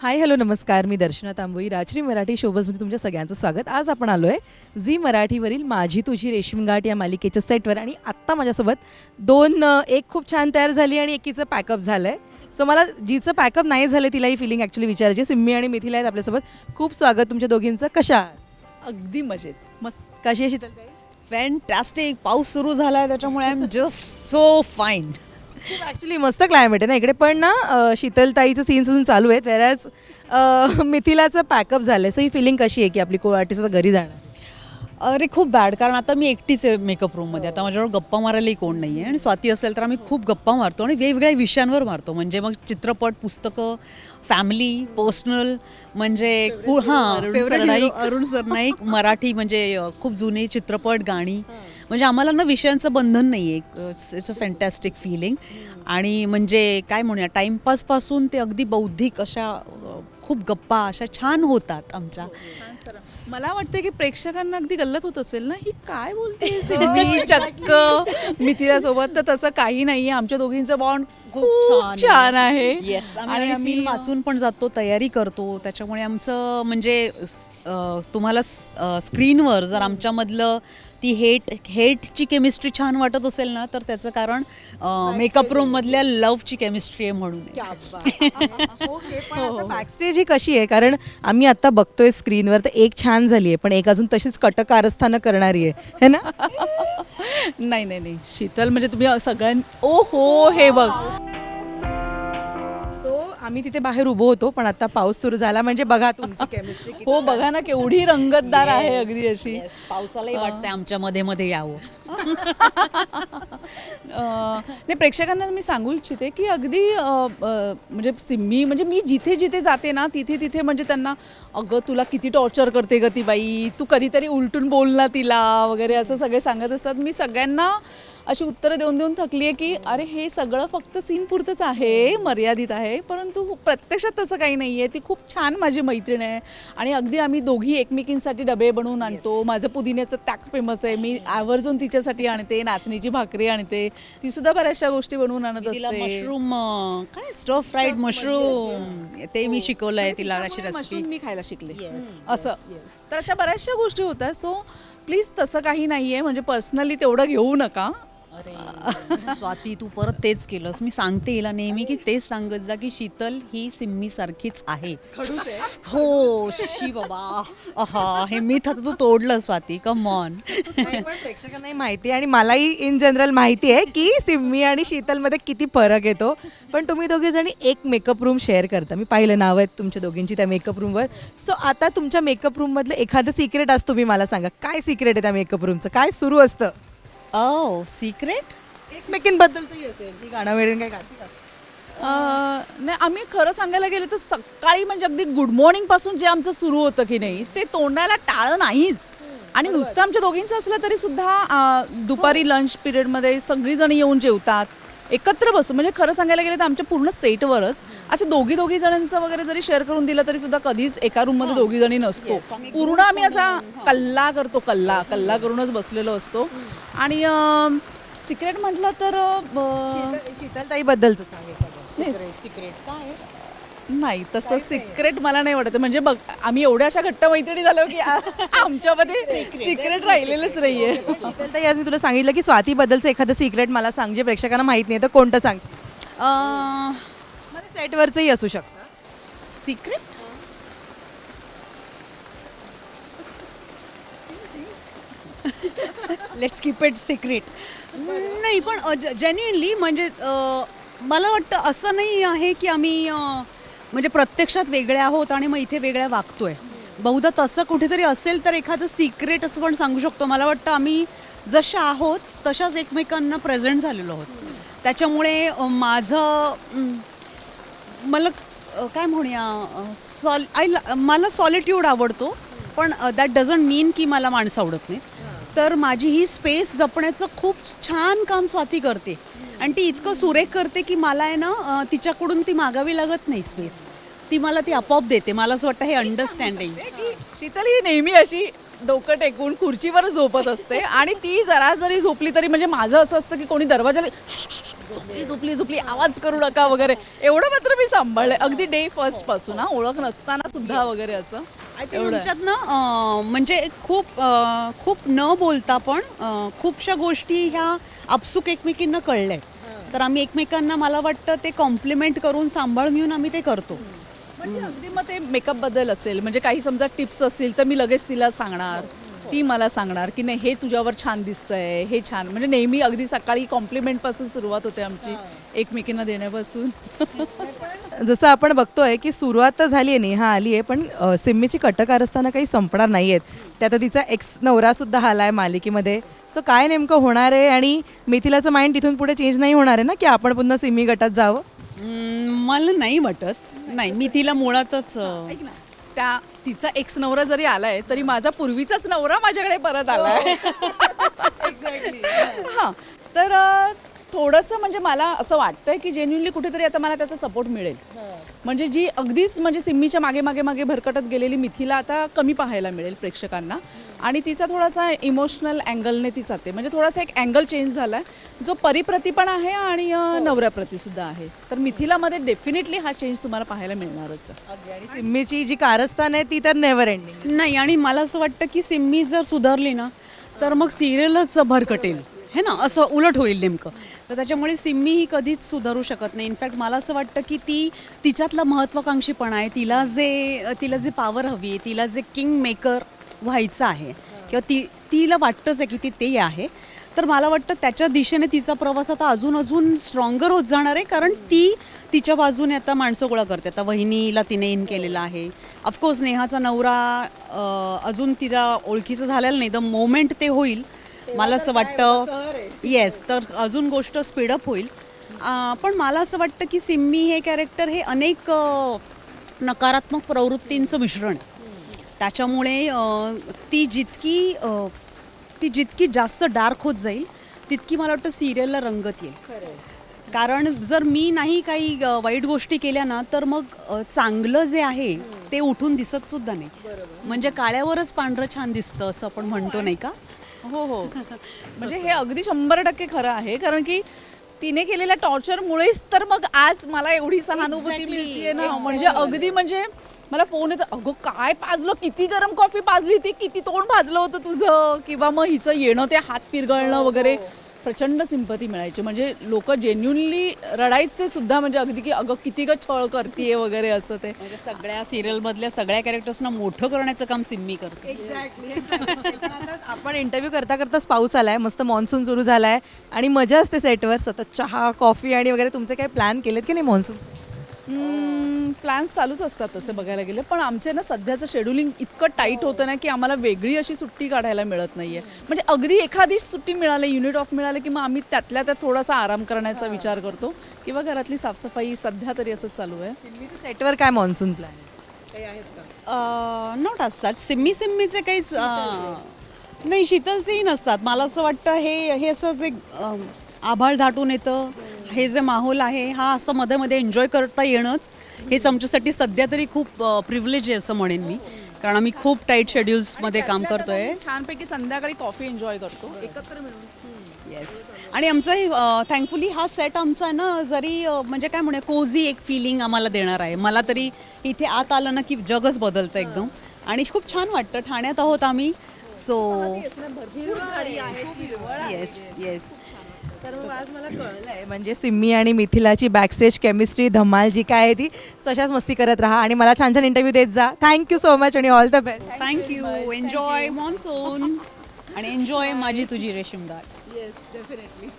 Hi hello नमस्कार. मी दर्शना तांबोई. राजश्री मराठी शोबजमध्ये तुमच्या सगळ्यांचं स्वागत. आज आपण आलो आहे झी मराठीवरील माझी तुझी रेशीमगाठ या मालिकेच्या सेटवर आणि आत्ता माझ्यासोबत एक खूप छान तयार झाली आणि एकीचं पॅकअप झालं आहे. सो मला जिचं पॅकअप नाही झालं तिला ही फिलिंग ॲक्च्युली विचारायची. सिम्मी आणि मिथिला आहेत आपल्यासोबत. खूप स्वागत तुमच्या दोघींचं. कशा आहात? अगदी मजेत. मस्त. कशी आहे शीतल ताई? फॅन्टॅस्टिक. पाऊस सुरू झालाय त्याच्यामुळे I am just so fine. खूप ॲक्च्युली मस्त क्लायमेट आहे ना इकडे. पण ना शीतलताईचं सीन्स अजून चालू आहेत, वेरॅज मिथिलाचं पॅकअप झालं आहे. सो ही फिलिंग कशी आहे की आपली को आर्टिस्ट आता घरी जाणार? अरे खूप बॅड, कारण आता मी एकटीच आहे मेकअप रूममध्ये. आता माझ्याजवळ गप्पा मारायलाही कोण नाही आहे आणि स्वाती असेल तर आम्ही खूप गप्पा मारतो आणि वेगवेगळ्या विषयांवर मारतो. म्हणजे मग चित्रपट, पुस्तकं, फॅमिली, पर्सनल, म्हणजे अरुण सरनाईक, मराठी म्हणजे खूप जुने चित्रपट, गाणी. म्हणजे आम्हाला ना विषयांचं बंधन नाही आहे. It's a fantastic feeling. आणि म्हणजे काय म्हणूया, टाईमपासपासून ते अगदी बौद्धिक अशा खूप गप्पा अशा छान होतात आमच्या. मला वाटतं की प्रेक्षकांना अगदी गल्लत होत असेल ना, ही काय बोलते सिम्मी चक्क मिथिला सोबत. तर तसं काही नाहीये. आमच्या दोघींचं बॉन्ड खूप छान आहे. येस, आणि आम्ही वाचून पण जातो, तयारी करतो. त्याच्यामुळे आमचं म्हणजे तुम्हाला स्क्रीनवर जर आमच्यामधलं ती हेटची केमिस्ट्री छान वाटत असेल ना, तर त्याचं कारण मेकअप रूम मधल्या लव्हची केमिस्ट्री आहे म्हणून. बॅकस्टेज ही कशी आहे? कारण आम्ही आता बघतोय स्क्रीनवर तर एक छान झाली आहे, पण एक अजून तशीच कटक कारस्थानं करणारी आहे, है ना? नाही नाही नाही, शीतल म्हणजे तुम्ही ओ हो, हे बघ. आम्ही तिथे बाहेर उभो होतो, पण आता पाऊस सुरू झाला म्हणजे बघा तुमची केमिस्ट्री. हो बघा ना, केवढी रंगतदार आहे अगदी अशी. पावसालाही वाटतंय आमच्या मध्ये मध्ये यावं. नाही, प्रेक्षकांना मी सांगू इच्छिते की अगदी म्हणजे सिम्मी म्हणजे मी जिथे जिथे जाते ना तिथे तिथे म्हणजे त्यांना, अगं तुला किती टॉर्चर करते ग ती बाई, तू कधीतरी उलटून बोल ना तिला वगैरे असं सगळे सांगत असतात. मी सगळ्यांना अशी उत्तरं देऊन देऊन थकली आहे की अरे हे सगळं फक्त सीन पुरतंच आहे, मर्यादित आहे, परंतु प्रत्यक्षात तसं काही नाही आहे. ती खूप छान माझी मैत्रीण आहे आणि अगदी आम्ही दोघी एकमेकींसाठी डबे बनवून आणतो. माझं पुदिन्याचं ताक फेमस आहे, मी आवर्जून तिच्यासाठी आणते. नाचणीची भाकरी आणते, ती सुद्धा बऱ्याचशा गोष्टी बनवून आणत असते. मशरूम काय स्टर फ्राईड मशरूम ते मी शिकवलंय तिला, अशी रेसिपी मी खायला शिकले असं. तर अशा बऱ्याचशा गोष्टी होतात. सो प्लीज तसं काही नाही आहे, म्हणजे पर्सनली तेवढं घेऊ नका. अरे स्वाती, तू परत तेच केलंस. मी सांगते हिला नेहमी की तेच सांगत जा की शीतल ही सिम्मी सारखीच आहे. हो शी बाबा, हे मिथ आता तू तोडलं स्वाती, कम ऑन. प्रेक्षकांनाही माहिती आहे आणि मलाही इन जनरल माहिती आहे की सिम्मी आणि शीतलमध्ये किती फरक येतो. पण तुम्ही दोघी जणी एक मेकअप रूम शेअर करता. मी पाहिलं नाव आहेत तुमच्या दोघींची त्या मेकअप रूमवर. सो आता तुमच्या मेकअप रूममधलं एखादं सिक्रेट असं तुम्ही मला सांगा. काय सिक्रेट आहे त्या मेकअप रूमचं? काय सुरू असतं? सिक्रेट एकमेकींबद्दलचंही असेल की गाणं वेळेन काय गाती का? नाही, आम्ही खरं सांगायला गेलं तर सकाळी म्हणजे अगदी गुड मॉर्निंग पासून जे आमचं सुरू होतं की नाही, ते तोंडाला टाळं नाहीच. आणि नुसतं आमच्या दोघींचं असलं तरी सुद्धा दुपारी लंच पिरियडमध्ये सगळीजण येऊन जेवतात, एकत्र बसू. म्हणजे खरं सांगायला गेलं तर आमच्या पूर्ण सेटवरच असं दोघी जणांचं वगैरे जरी शेअर करून दिलं तरी सुद्धा कधीच एका रूममध्ये दोघी जणी नसतो. पूर्ण आम्ही असा कल्ला करतो, कल्ला करूनच बसलेलो असतो. आणि सिक्रेट म्हटलं तर शीतलताईबद्दलचं सांग. सिक्रेट काय नाही, तसं सिक्रेट मला नाही वाटत. म्हणजे बघ, आम्ही एवढ्या अशा घट्ट मैत्रिणी झालो की आमच्यामध्ये सिक्रेट राहिलेलंच नाहीये. शीतलताई, आज मी तुला सांगितलं की स्वातीबद्दलचं एखादं सिक्रेट मला सांग जे प्रेक्षकांना माहित नाही, तर कोणतं सांगशील? मला सेटवरचंही असू शकतं. Secret let's keep it secret. नाही, पण जेन्युइनली म्हणजे मला वाटतं असं नाही आहे की आम्ही म्हणजे प्रत्यक्षात वेगळ्या आहोत आणि मग इथे वेगळ्या वागतोय. बहुधा तसं कुठेतरी असेल तर एखादं सिक्रेट असं पण सांगू शकतो. मला वाटतं आम्ही जशा आहोत तशाच एकमेकांना प्रेझेंट झालेलो आहोत. त्याच्यामुळे मला काय म्हणूया, मला सॉलिट्यूड आवडतो, पण दॅट डझंट मीन की मला माणसं आवडत नाही. तर माझी ही स्पेस जपण्याचं खूप छान काम स्वाती करते आणि ती इतकं सुरेख करते की मला आहे ना तिच्याकडून ती मागावी लागत नाही स्पेस. ती मला ती आपोआप देते. मला असं वाटतं हे अंडरस्टँडिंग. शीतल ही नेहमी अशी डोकं टेकून खुर्चीवर झोपत असते आणि ती जरा जरी झोपली तरी म्हणजे माझं असं असतं की कोणी दरवाजाला झोपली झोपली झोपली आवाज करू नका वगैरे, एवढं मात्र मी सांभाळलंय अगदी डे फर्स्ट पासून, ओळख नसताना सुद्धा वगैरे असं एवढं. आमच्यात ना म्हणजे खूप न बोलता पण खूपशा गोष्टी ह्या आपसूक एकमेकींना कळल्या, तर आम्ही एकमेकांना मला वाटतं ते कॉम्प्लिमेंट करून सांभाळ घेऊन आम्ही ते करतो. म्हणजे अगदी मग ते मेकअप बद्दल असेल, म्हणजे काही समजा टिप्स असतील तर मी लगेच तिला सांगणार, ती मला सांगणार की नाही हे तुझ्यावर छान दिसतंय, हे छान. म्हणजे नेहमी अगदी सकाळी कॉम्प्लिमेंट पासून सुरुवात होते आमची एकमेकींना देण्यापासून. जसं आपण बघतोय की सुरुवात तर झाली आहे, नेहा आली आहे, पण सिम्मीची कटकार असताना काही संपणार नाही आहेत. त्यात तिचा एक्स नवरा सुद्धा आला आहे मालिकेमध्ये. सो काय नेमकं होणार आहे आणि मिथिलाचं माइंड तिथून पुढे चेंज नाही होणार आहे ना की आपण पुन्हा सिम्मी गटात जावं? मला नाही वाटत. नाही, मी तिला मुळातच ऐक ना, त्या तिचा एक्स नवरा जरी आलाय तरी माझा पूर्वीचाच नवरा माझ्याकडे परत आलाय. हां, तर थोडंसं म्हणजे मला असं वाटतंय की जेन्युनली कुठेतरी आता मला त्याचा सपोर्ट मिळेल. म्हणजे जी अगदीच म्हणजे सिम्मीच्या मागे मागे मागे भरकटत गेलेली मिथिला आता कमी पाहायला मिळेल प्रेक्षकांना आणि तिचा थोडासा इमोशनल अँगलने ती जाते. म्हणजे थोडासा एक अँगल चेंज झाला आहे जो परिप्रती पण आहे आणि नवऱ्याप्रती सुद्धा आहे. तर मिथिलामध्ये डेफिनेटली हा चेंज तुम्हाला पाहायला मिळणारच. आणि सिम्मीची जी कारस्थान आहे ती तर नेव्हर एंडिंग. नाही. आणि मला असं वाटतं की सिम्मी जर सुधारली ना तर मग सिरियलच भरकटेल, हे ना, असं उलट होईल नेमकं. तर त्याच्यामुळे सिम्मी ही कधीच सुधारू शकत नाही. इनफॅक्ट मला असं वाटतं की ती तिच्यातला महत्त्वाकांक्षीपणा आहे, तिला जे पॉवर हवी आहे, तिला जे किंग मेकर व्हायचं आहे किंवा तिला वाटतंच आहे की ती ते आहे. तर मला वाटतं त्याच्या दिशेने तिचा प्रवास आता अजून स्ट्रॉंगर होत जाणार आहे, कारण ती तिच्या बाजूने आता माणसं गोळा करते. आता वहिनीला तिने इन केलेलं आहे. ऑफकोर्स नेहाचा नवरा अजून तिला ओळखीचं झालेलं नाही. द मोमेंट ते होईल मला असं वाटतं, येस, तर अजून गोष्ट स्पीडअप होईल. पण मला असं वाटतं की सिम्मी हे कॅरेक्टर हे अनेक नकारात्मक प्रवृत्तींचं मिश्रण आहे. त्याच्यामुळे ती जितकी जास्त डार्क होत जाईल तितकी मला वाटतं सिरियलला रंगत येईल. कारण जर मी नाही काही वाईट गोष्टी केल्या ना तर मग चांगलं जे आहे ते उठून दिसत सुद्धा नाही. म्हणजे काळ्यावरच पांढरं छान दिसतं असं आपण म्हणतो, नाही का? हो हो, म्हणजे हे अगदी 100% खरं आहे. कारण की तिने केलेल्या टॉर्चरमुळेच तर मग आज मला एवढी सहानुभूती मिळतीये ना. म्हणजे अगदी म्हणजे मला फोन येतो, अगं काय पाजलं, किती गरम कॉफी पाजली ती, किती तोंड भाजलं होतं तुझं, किंवा मग हिचं येणं ते हात पिरगळणं वगैरे, प्रचंड सिंपती मिळायची. म्हणजे लोक जेन्युनली रडायचे सुद्धा, म्हणजे अगदी की अगं किती ग छळ करतीये वगैरे असं. ते म्हणजे सगळ्या सिरियलमधल्या सगळ्या कॅरेक्टर्सना मोठं करण्याचं काम सिम्मी करते. आपण इंटरव्ह्यू करता करताच पाऊस आलाय, मस्त मान्सून सुरू झालाय आणि मजा असते सेटवर, सतत चहा कॉफी आणि वगैरे. तुमचे काही प्लॅन केलेत की नाही मान्सून? प्लॅन्स चालूच असतात तसं बघायला गेले, पण आमचे ना सध्याचं शेड्युलिंग इतकं टाईट होतं ना की आम्हाला वेगळी अशी सुट्टी काढायला मिळत नाहीये. म्हणजे अगदी एखादी सुट्टी मिळाली, युनिट ऑफ मिळालं की मग आम्ही त्यातल्या त्यात थोडासा आराम करण्याचा विचार करतो किंवा घरातली साफसफाई. सध्या तरी असंच चालू आहे. सेटवर काय मान्सून प्लॅन काही आहेत का? Not as such. सिम्मीचे काहीच नाही, शीतलचेही नसतात. मला असं वाटतं हे असं जे आभाळ दाटून येतं, हे जे माहोल आहे हा असं मध्ये मध्ये एन्जॉय करता येणंच हेच आमच्यासाठी सध्या तरी खूप प्रिव्हिलेज आहे असं म्हणेन मी. कारण आम्ही खूप टाईट शेड्यूल्समध्ये काम करतोय. छानपैकी संध्याकाळी कॉफी एन्जॉय करतो एकत्र मिळून. येस. आणि आमचा थँकफुली हा सेट आमचा ना जरी म्हणजे काय म्हणूया कोझी एक फिलिंग आम्हाला देणार आहे. मला तरी इथे आत आलं ना की जगच बदलतं एकदम आणि खूप छान वाटतं. ठाण्यात आहोत आम्ही. So yes yes. तर मग आज मला कळलंय म्हणजे सिम्मी आणि मिथिलाची बॅकस्टेज केमिस्ट्री धमाल जी काय आहे ती तशाच मस्ती करत राहा आणि मला छान छान इंटरव्ह्यू देत जा. थँक्यू सो मच आणि all the best. Thank you. Enjoy monsoon आणि एन्जॉय माझी तुझी रेशीमगाठ. Yes, definitely.